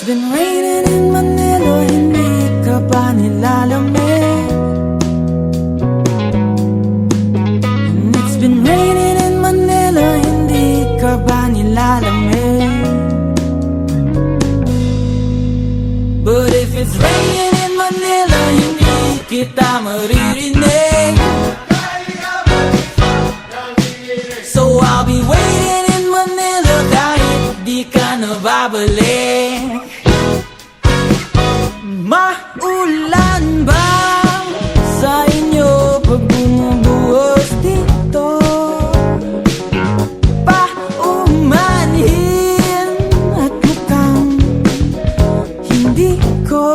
been raining in Manila, hindi ka ba nilalamig? And it's been raining in Manila, hindi ka ba nilalamig? But if it's raining in Manila, hindi kita maririnig. So I'll be waiting in Manila kahit di ka nababalik. Maulan ba sa inyo pag bumubuhos dito? Paumanhin at mukhang hindi ko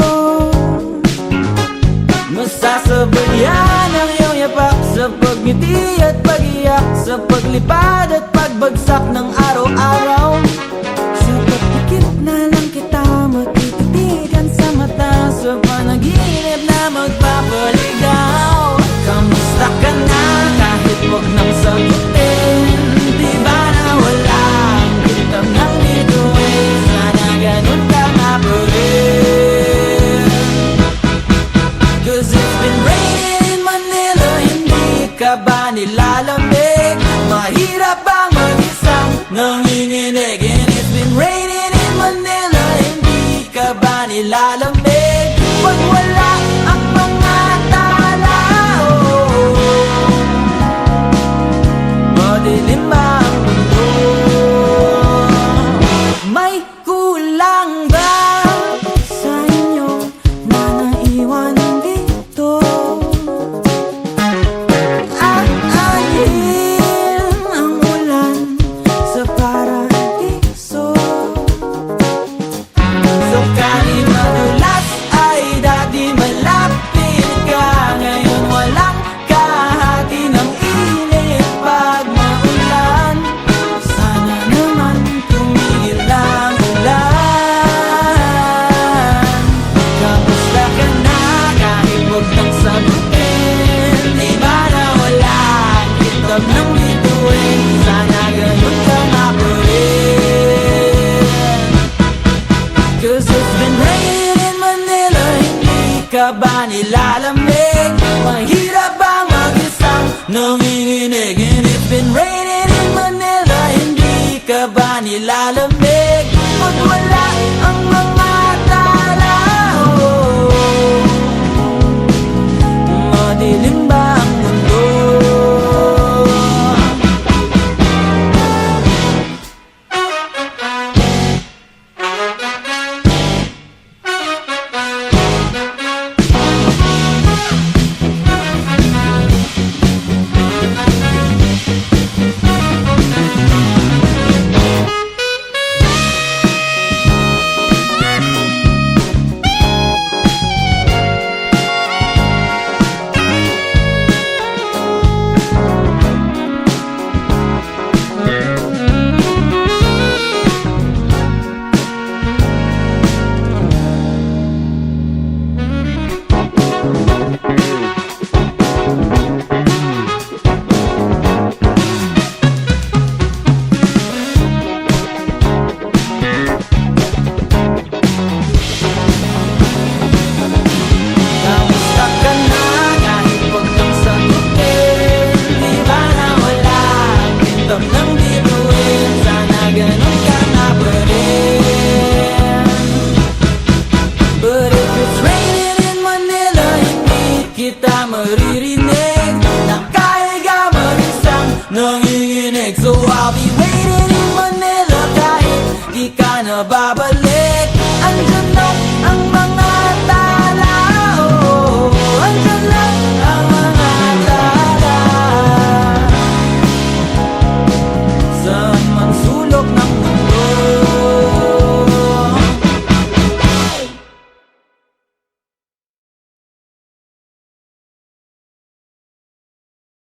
masasabayan ang iyong yapak sa pagngiti at pag-iyak, sa paglipad at pagbagsak ng araw-araw. Sa pagpikit na lang kita matititigan sa mata, sa panaginip na magpapaligaw. Kamusta ka na kahit huwag nang sagutin? Di ba na wala ang kitang ng bituin? Sana ganun ka nga pa rin. 'Cause it's been raining in Manila, hindi ka ba nilalamig? Mahirap bang mag-isang nanginginig? And it's been raining in Manila, hindi ka ba nilalamig? Pag wala ang mga tao, madilim ba ang mundo? May kulang ba sa inyo na naiwan dito? Aanhin ang ulan sa paradiso. So kahit madulas ay dati malapit ka, ngayon walang kahati ng init pag maulan. Sana naman tumigil ang ulan. Kamusta ka na kahit huwag nang sagutin? Di ba na wala ang kitab ng bituin? Sana ganun ka nga pa rin. 'Cause it's been raining in Manila, hindi ka ba nilalamig? Mahirap bang mag-isang nanginginig? And it's been raining in Manila, hindi ka ba nilalamig? Pag wala ang mga tao, madilim ba ang mundo? Kamusta ka na kahit huwag nang sagutin? Di ba na wala ang kitab ng bituin? Sana ganun ka nga pa rin. But if it's raining in Manila, hindi kita maririnig. Nakahiga mag-isang nanginginig. So I'll be waiting in Manila kahit di ka nababalik.